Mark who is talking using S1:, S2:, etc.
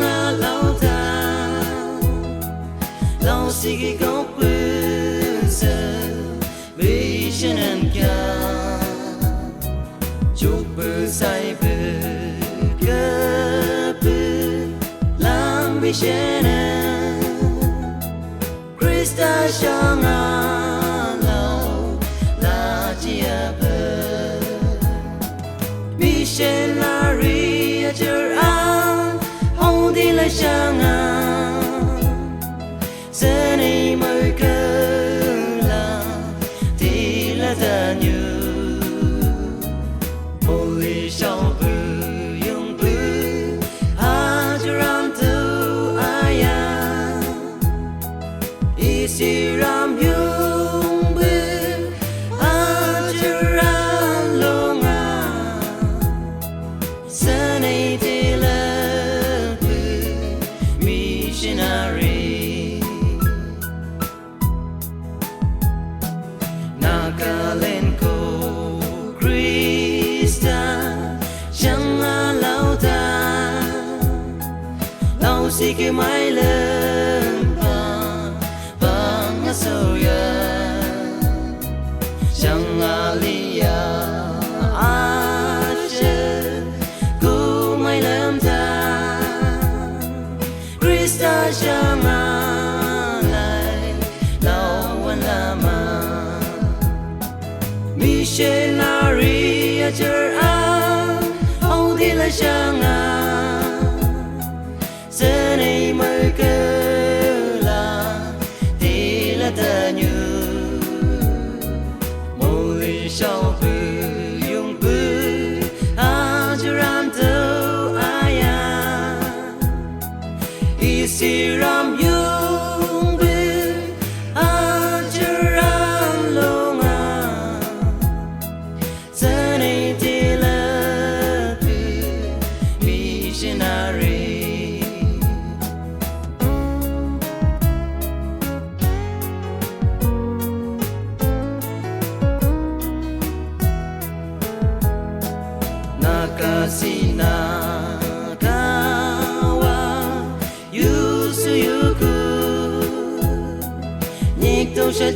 S1: ngã lâu ta lâu xì cái gốc bự giờ vì chân anh kia chụp bự say bự cơ bự làm vì chân anh Krista cho ngã lâu là chia bự vì chân là ria chờ anh hồng đi lại chẳng anh giờ này mới cơ là thì là ta như holy sau bự yung bự ha cho ram tu aya isi ram yung bự ha cho ram long à giờ này thì là bự missionary Nakalenko Krista chẳng lâu ta lâu xì cái máy lớn và ngã sâu ya chẳng lia ache cô máy lớn ta Krista chẳng lại lâu anh lama missionary chờ anh hầu thì là chẳng giờ này mới cơ là thì là ta như một ly sau bự yung bự cho ram tâu ai isi ram yung bự cho ram long giờ này thì là bự missionary Nakasina kawa yusu yuku nikto sha